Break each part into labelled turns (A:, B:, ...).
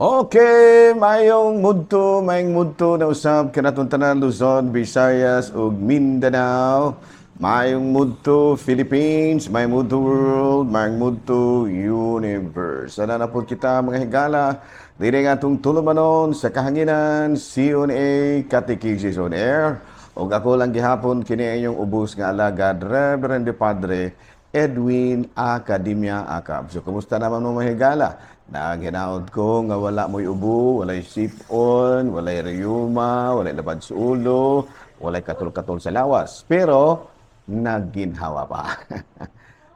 A: Okay, mayong mudto na usab kanatong tanan Luzon, Visayas ug Mindanao. Mayong mudto Philippines, mayong mudto world, mayong mudto universe. Sana na po kita mga higala, dili nga itong tulumanon sa kahanginan, CONA Catechesis on Air. O ako lang gihapon kini inyong ubos nga alagad, Reverend Padre Edwin Academia Acab. So, kumusta naman mo mga higala? Naginaod ko nga wala mo'y ubo, walay sip-on, walay rayuma, walay labad sa ulo, walay katol-katol sa lawas. Pero, naginhawa pa.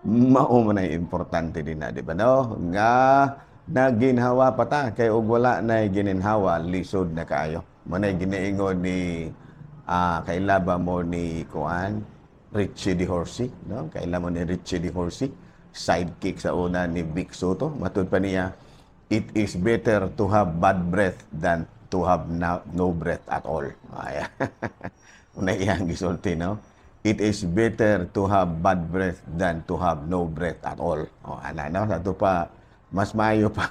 A: Mao man ay importante din na, di ba no? Nga naginhawa pa ta, kay og wala na gininhawa, lisod na kayo. Manay giniingon ni kailaba mo ni Kuan, Richie Di Horsey, no? Kailaba mo ni Richie Di Horsey, sidekick sa una ni Vic Soto. Matud pa niya, it is better to have bad breath than to have no breath at all. Ay, una iyang gisulti, no? It is better to have bad breath than to have no breath at all. O, no? Sa ito pa, mas mayo pa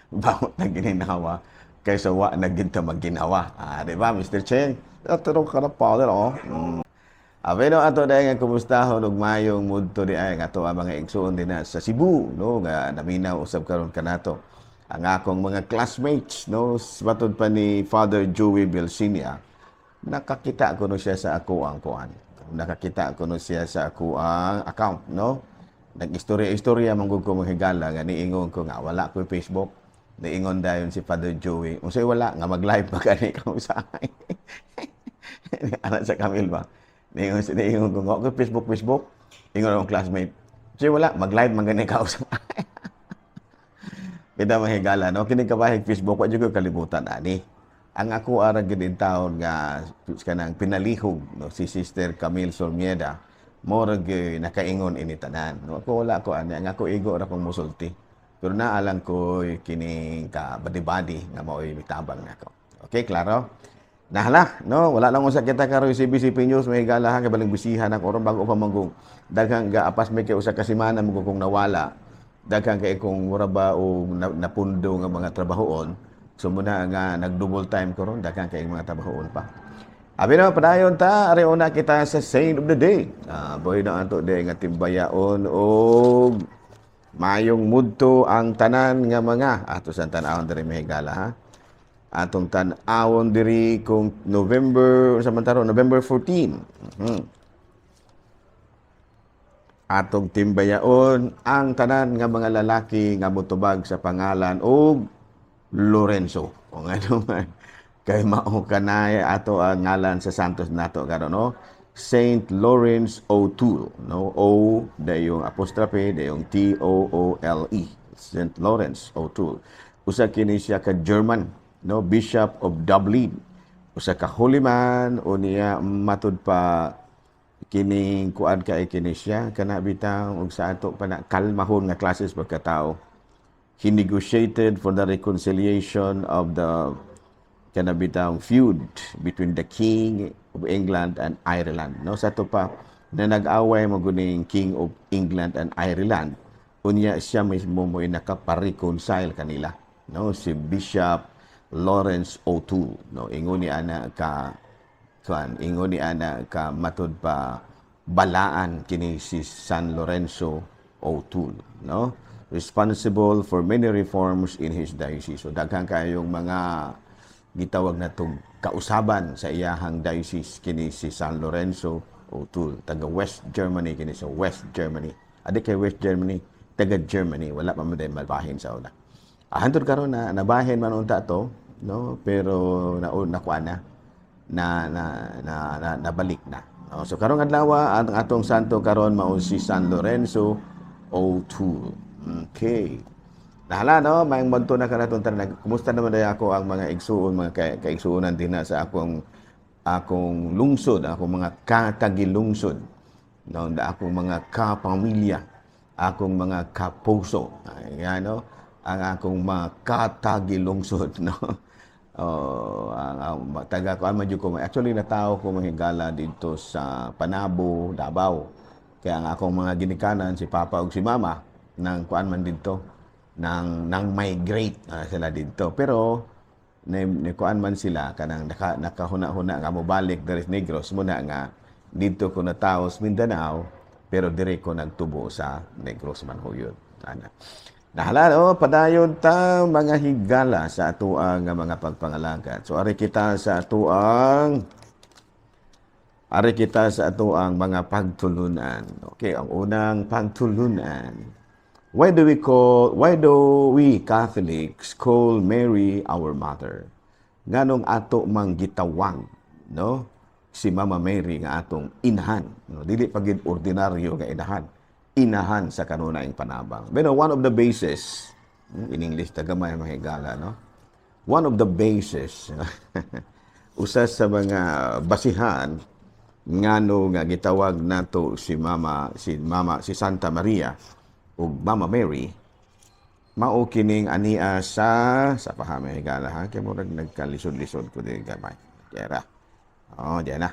A: bawat na gininawa kaysa wa na ginta magginawa. Di ba, Mr. Cheng? Ito ka na pa, no? Pero ato dahil nga kumustahon og mayong mudto di ay nga ato ang mga igsuon din na sa Cebu, no, nga naminaw usab karon kanato ang akong mga classmates, no, matod pa ni Father Joey Belsinia. Nakakita ko no siya sa ako ang kuan. Nakakita ko no siya sa ako ang account, no. Nag-istorya manggug ko mga higala nga niingon ko nga wala ko Facebook. Niingon dayon si Father Joey, unsay wala nga mag-live pa kani ka sa akin. Ana sa Camille ba? Niingon ko, ako Facebook. Ingon akong classmate. So wala, mag-live man ganun kausap. Kita mahigala, no? Kini kabahig Facebook, wadyo ko kalibutan, ani. Ang ako arag din taon nga kanang pinalihog, no? Si Sister Camille Solmieda, morag nakaingon initanan. No? Ako wala ko, ani. Ang ako igo ra kong musulti. Pero naalang ko kining ka badi-badi nga mao'y mitabang na ako. Okay, klaro? Nahala, no? Wala lang usa kita karon sa CBCP News, may galahan kay baling bisihan ako oron bago pa manggong daghang gaapas may kay usa ka semana mo kung nawala. Daghang kay kung mura ba o napundo nga mga trabahoon. So muna nga nag-double time ko ron, daghang kay mga trabahoon pa. Abi na padayon ta, ari una kita sa Saint of the Day. Boy na anto day nga timbayaon og mayong mudto ang tanan nga mga ato sa tan-awon diri may gala ha. Atong tan-awon diri kung November 14. Atong timbayaon ang tanan nga mga lalaki nga motubag sa pangalan og Lorenzo. O nga naman, kay mao kanay ato ang ngalan sa santos nato karon, no? Saint Lawrence O'Toole, no? O dayong apostrophe dayong Toole. Saint Lawrence O'Toole. Usa kini siya ka German, no, Bishop of Dublin. Usa ka holy man o niya matud pa kining kuan kay kini siya kana bitang og sa ato pa na kalmahon nga klases pagkatao. He negotiated for the reconciliation of the kana bitang feud between the King of England and Ireland. No, sa ato pa na nag-away mo guning King of England and Ireland. Unya siya mismo mo nakapareconcile kanila. No, si Bishop Lawrence O'Toole, no, ingon ni ana ka matud pa balaan kini si San Lorenzo O'Toole, no, responsible for many reforms in his diocese. So daghang kayong mga gitawag natong kausaban sa iyahang diocese kini si San Lorenzo O'Toole, taga West Germany kini sa West Germany. Adi kay West Germany, taga Germany, wala pa man malbahin sa una. Hantod karon na nabahin man unta to, no, pero nakuha na nabalik na. No? So karong adlaw ang atong santo karon mao si San Lorenzo O'Toole. Okay. Nahala, no, may magto na kanatong tanan. Kumusta naman day ako ang mga igsuon, mga kaigsuonan din na sa akong lungsod, akong mga katagilungsod, no, akong mga kapamilya, akong mga kapuso. Ayan, no, ang akong mga katagilungsod, no. Ang taga ko actually natao ko mahigala dito sa Panabo, Davao. Kaya ang akong mga ginikanan si Papa ug si Mama nang kuan man dito nang migrate sila dito. Pero kuan man sila kanang nakahuna-huna nga mobalik diri sa Negros muna nga dito ko natawo sa Mindanao pero diri ko nagtubo sa Negros Manhuyod. Ana. Nahalalo, padayon ta mga higala sa atuang nga mga pagpangalagat. So ari kita sa atuang mga pagtulunan. Okay, ang unang pagtulunan. Why do we Catholics call Mary our mother? Nganong ato mang gitawag, no? Si Mama Mary nga atong inahan, no? Dili pagid ordinaryo nga inahan sa kanunayang panabang. Pero one of the bases, in English tagamay mahigala, no? One of the bases usa sa mga basihan ngano nga gitawag nato si Santa Maria ug Mama Mary mao kining ania sa pahamay higala ha kay murag nagkalisod-lisod ko diri gamay. Dira. Oh, diyan na.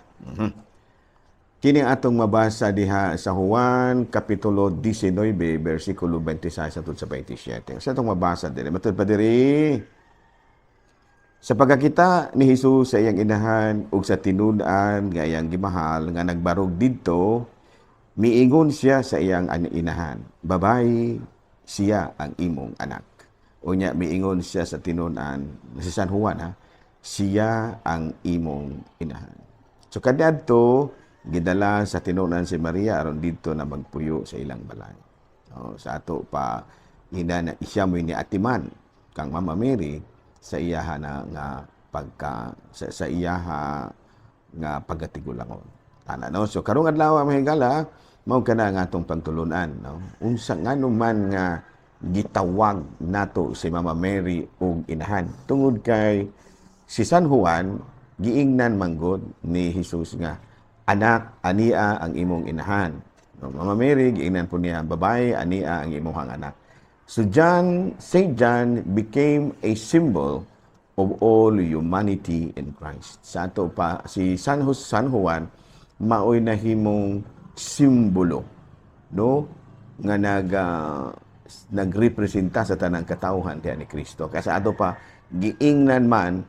A: Kini atong mabasa diha sa Juan kapitulo 19 bersikulo 26 hangtod sa 27. Sa atong mabasa diri matud pa diri sa pagkakita ni Hesus sa iyang inahan ug sa tinud-an nga iyang gimahal nga nagbarog didto, miingon siya sa iyang inahan, "Babayi, siya ang imong anak." Unya miingon siya sa tinud-an si San Juan ha, siya ang imong inahan. So kadadto gidala sa tinud-an si Maria aron didto na magpuyo sa ilang balay. Sa ato pa ina na siya mo ni atiman kang Mama Mary sa iyaha na nga sa iyaha nga pagkatigulangon. Ana no, so karong adlaw mahigala mao kana nga atong pagtulunan, no? Unsa ngano man nga gitawag nato si Mama Mary og inahan tungod kay si San Juan giingnan manggod ni Hesus nga anak ania ang imong inahan. No, Mama Mary giingnan po niya babae ania ang imong anak. So Saint John became a symbol of all humanity in Christ. Sa ato pa, si San Juan, maoy nahimong simbolo, no? Nga nagrepresenta sa tanang katawhan ni Kristo. Kasi ato pa, giingnan man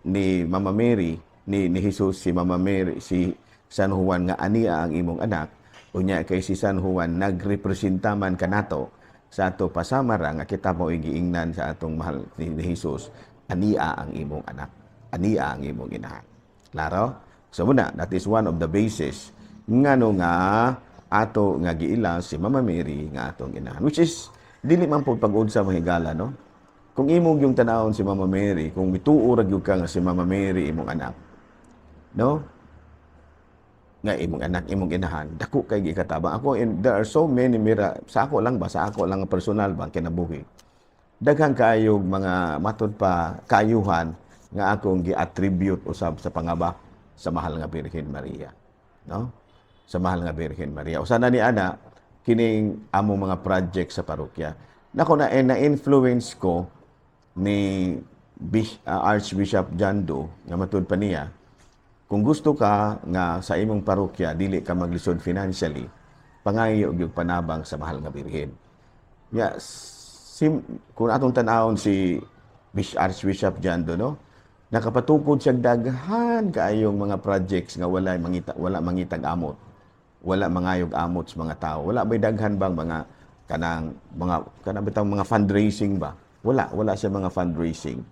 A: ni Mama Mary, ni Jesus, si Mama Mary, si San Juan nga ania ang imong anak, unya kay si San Juan nagrepresenta man kanato sa ato pasamara nga kita mo giingnan sa atong mahal ni Jesus, ania ang imong anak, ania ang imong inahan. Klaro? So muna, that is one of the basis ngano nga ato nga giila si Mama Mary nga atong inahan, which is dili man po pag-unsa mahigala, no? Kung imong yung tanawon si Mama Mary, kung mituo ra gyud ka nga si Mama Mary imong anak, no? Nga imong anak, imong inahan, dako kay gikatabang. There are so many sa ako lang personal ba kinabuhi. Daghang kaayog mga matod pa kaayuhan nga akong gi-attribute usab sa pangaba sa mahal nga Birhen Maria, no? Sa mahal nga Birhen Maria. Usa na ni ana kining among mga project sa parokya. Nako na-influence ko ni Archbishop John Doe nga matud pa niya. Kung gusto ka nga sa imong parokya dili ka maglisod financially, pangayo og panabang sa mahal nga Birhen. Yes, kung atong tan-awon si Archbishop John Doe, no? Nakapatukod siya daghan kaayong mga projects nga wala mangitag amot. Wala mangayog amot sa mga tao. Wala may daghan bang mga mga fundraising ba? Wala siya mga fundraising.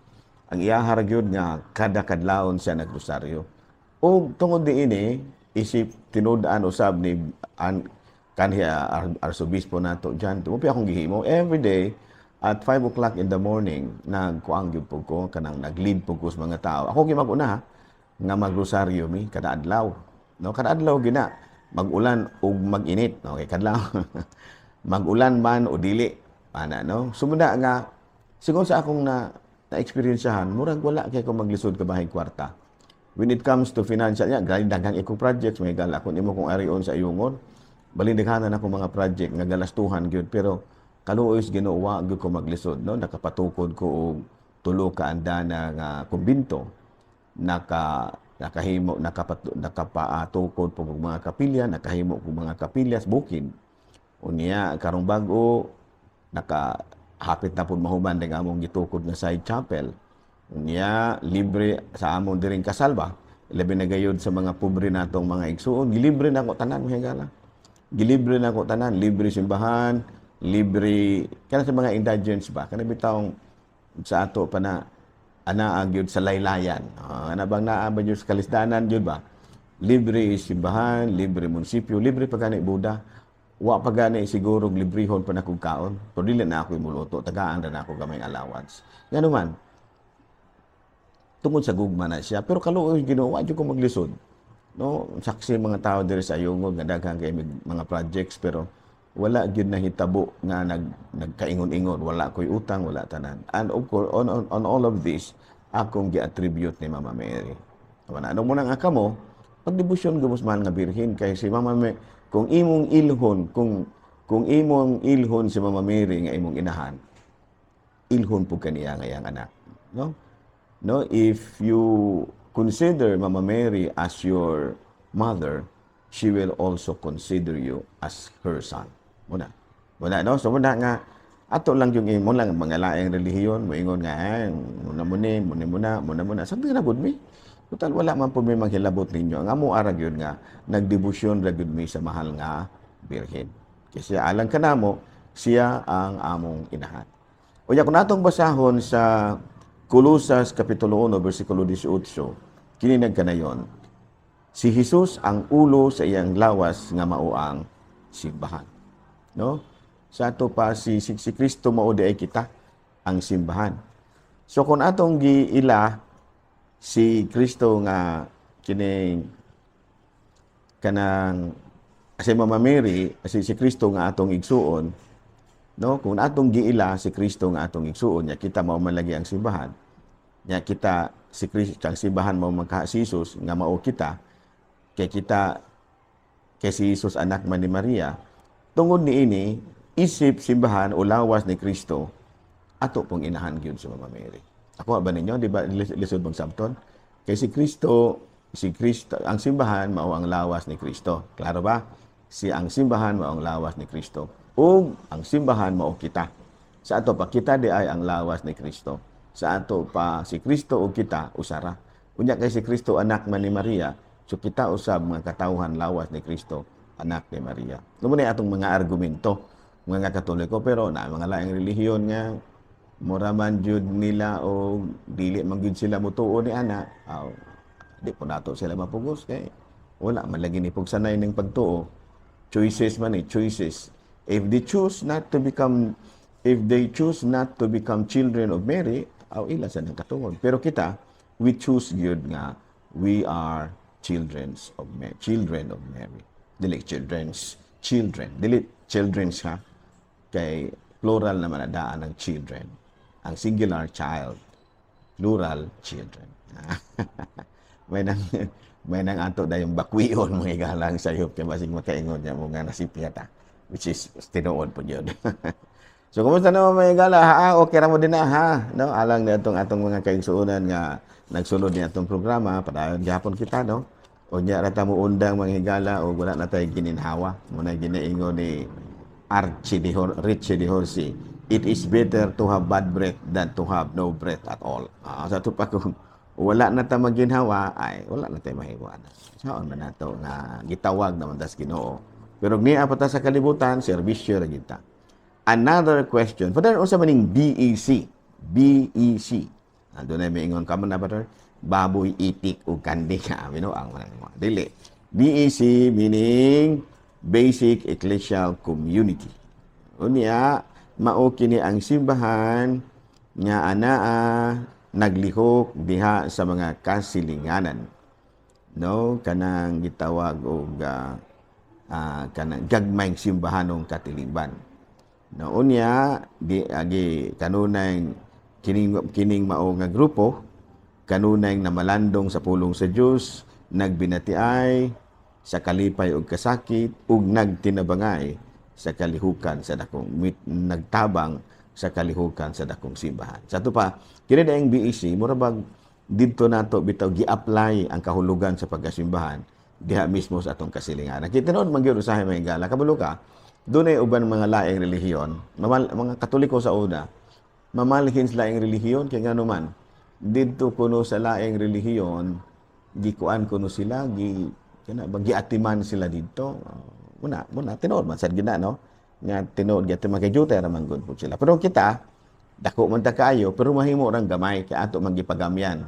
A: Ang iyahar gyud nga kada kadlawon siya nagrosaryo. O tungod diini isip tinud-an usab ni kanhiya Arsobispo nato John Doe. Akong gihimo every day at 5 o'clock in the morning nagkuang gyud pug ko kanang nag-lead pug ko sa mga tao. Ako gimag-una nga magrosaryo mi kada adlaw. No, kada adlaw gina mag-ulan ug mag-init. Okay, kadlaw. Mag-ulan man o dili ana no. Sumunda nga sigon sa akong na-experiencehan, murag wala kay ko maglisod ka bahay kwarta. When it comes to financial, daghang ikong projects, may gala. Kung imo kong arion sa iyungon, balindaghanan ako mga project nga galastuhan gyud pero kaluoy Ginoo gyud ko maglisod, no? Nakapatukod ko og tulo ka andana nga kumbinto. Nakapatukod po mga kapilya, nakahimo ko mga kapilyas bukid. Unya karong bag-o hapit na pud mahuman ding among gitukod nga side chapel. Unya libre sa among diring kasalba. Labi na gayud sa mga pobre natong mga igsuon, gilibre na ko tanan mahigala. Gilibre na ko tanan, libre simbahan, libre kana sa mga indigents ba. Kana bitawng sa ato pa na ana gyud sa laylayan. Ana bang naa ba gyud sa kalisdanan gyud ba? Libre simbahan, libre munisipyo, libre pa gani Buda. Wa pa gani siguro librehon pa na kog kaon. Pero dili na ako imuluto, tagaan ra na ako gamay allowance. Ngano man, tungod sa gugma na siya, pero kaluoy Ginoo, wa jud ko maglisod. No, saksi mga tao diri sa Ayungog nga daghan kay mga projects pero wala gyud nahitabo nga nagkaingon-ingon, wala koy utang, wala tanan. And of course, on all of this, akong gi-attribute ni Mama Mary. Ano mo nang akamo, pagdebosyon gamos man nga birhen kay si Mama Mary, kung imong ilhon si Mama Mary nga imong inahan, ilhon po kaniya nga yang anak, no? No, if you consider Mama Mary as your mother, she will also consider you as her son. Muna no, so muna nga ato lang yung imo lang mga laing relihiyon moingon nga muna sabi na gud mi total wala man po may maghilabot ninyo ang amo ara gyud nga nagdebosyon ra gyud mi sa mahal nga birhen kasi alang kanamo siya ang among inahan. Unya kun atong basahon sa Colosas Kapitulo 1, versikulo 18, kini nagkanayon, si Jesus ang ulo sa iyang lawas nga mao ang simbahan. No? Sa ato pa si Kristo mao di ay kita ang simbahan. So kung atong giila si Kristo nga kini kanang si Mama Mary, si Kristo nga atong igsuon, no, kung atong giila si Kristo nga atong igsuon nya kita mao man lagi ang simbahan. Nya kita si Kristo ang simbahan mao magka si Jesus nga mao kita kay si Jesus anak man ni Maria. Tungod niini isip simbahan o lawas ni Kristo ato pong inahan gyud si Mama Mary. Ako ba ninyo di ba lisod bang sabton? Kay si Kristo ang simbahan mao ang lawas ni Kristo. Klaro ba? Ang simbahan mao ang lawas ni Kristo. O ang simbahan mao kita. Sa ato pa kita di ay ang lawas ni Kristo. Sa ato pa si Kristo o kita usara. Unya kay si Kristo anak man ni Maria, so kita usab mga katawhan lawas ni Kristo anak ni Maria. Numunay atong mga argumento mga Katoliko pero na mga laing relihiyon nga mura man jud nila o dili man jud sila mutuo ni ana. Di po nato sila mapugos kay wala man lagi ni pugsanay ning pagtuo. Choices man choices. If they choose not to become children of Mary, ila sa nagkatungod. Pero kita, we choose gyud nga we are children of Mary. Dili children. Dili children's ha. Kay plural naman adaan ng children. Ang singular child, plural children. may nang ato dayong bakwion mga igalang sayop kay basig makaingon niya mga nasipyata. Which is tinuod po yun. So, kumusta naman mga gala? Okay ra mo din na, ha? No? Alang na atong mga kaigsuunan nga nagsulod niya itong programa, padayon gihapon kita, no? O niya rata mo undang mga higala o wala na tayo gininhawa. Muna ginaingo ni Richie de Horsi. It is better to have bad breath than to have no breath at all. Sa ito pa kung wala na tayo maginhawa, ay wala na tayo mahiwa na. Saan man na ito nga gitawag naman tas Ginoo. Pero niya pata sa kalibutan, serbisyo ra kita. Another question. Padahal unsa maning BEC? BEC. Ando na may ingon ka man na ba baboy itik o kandi ka. Ano ang mga dili. BEC meaning Basic Ecclesial Community. Unya mao kini ang simbahan nga anaa naglihok diha sa mga kasilinganan. No, kanang gitawag og kanang gagmayng simbahanong katilingban. Unya agi kanunay kining mao nga grupo kanunay namalandong sa pulong sa Dios, nagbinatiay sa kalipay ug kasakit ug nagtinabangay sa kalihukan sa dakong nagtabang sa kalihukan sa dakong simbahan. Sa ato pa kini daing BEC mura bag didto nato bitaw gi-apply ang kahulugan sa pagkasimbahan diha mismo sa atong kasilinganan. Kita noon magyud usahay mga gala kabalo ka Doon ay uban mga laing relihiyon, mga Katoliko sa una, mamalhin sa laing relihiyon, kaya nga naman, dito kuno sa laing relihiyon, gikuan kuno sila, giatiman sila dito. Muna, tinood man, sad gina, no? Nga tinood, giatiman kay Jute, ramang po sila. Pero kita, dako man ta kayo, pero mahimo rang gamay, kaya ato magipagamyan.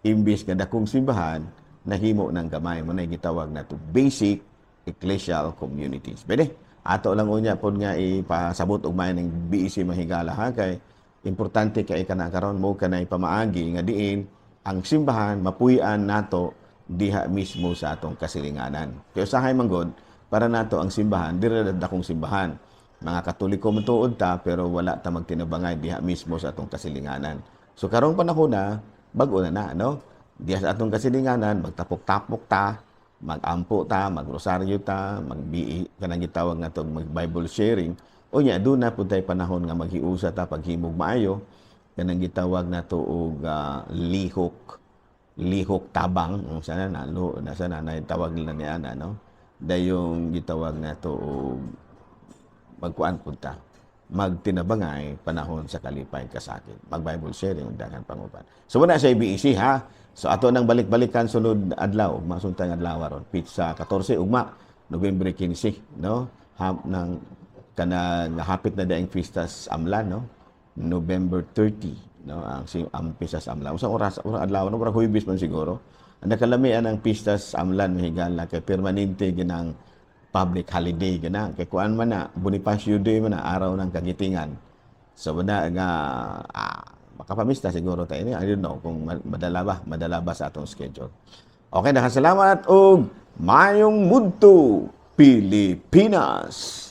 A: Imbis nga dakong simbahan, nahimo ng gamay. Muna gitawag na to basic ecclesial communities. Pwede, ato lang unya pod nga ipasabot og may ng BEC mahigala ha kay importante kay kana karon mo kanay pamaagi nga diin ang simbahan mapuy-an nato diha mismo sa atong kasilinganan. Kay usahay manggod para nato ang simbahan dira dakong simbahan. Mga Katoliko man tuod ta pero wala ta magtinabangay diha mismo sa atong kasilinganan. So karong panahon na bag-o na no. Diha sa atong kasilinganan magtapok-tapok ta, magampo ta, magrosaryo ta, magbii kanang gitawag nato mag-Bible sharing. O nya doon na pud tay panahon nga maghiusa ta paghimog maayo kanang gitawag nato og lihok tabang sana na tawag nila ni ana no. Dayong gitawag nato og magkuan pud ta magtinabangay panahon sa kalipay kasakit. Mag-Bible sharing ug daghan panguban. So wala sa BEC ha. So ato nang balik-balikan sunod adlaw, masuntang adlaw ron, pizza 14 ugma November 15, no? Nang kanang hapit na daing Pistas Amlan, no? November 30, no? Ang Pistas Amlan. Sa oras adlaw no, para Huwebes man siguro. Ang nakalamian ang Pistas Amlan mahigala kay permanente ginang public holiday gina kay kuan man na Bonifacio Day man na araw ng kagitingan. So wala nga makapamista siguro tayo ni. I don't know kung madala ba sa atong schedule. Okay, nakasalamat og mayong mudto Pilipinas.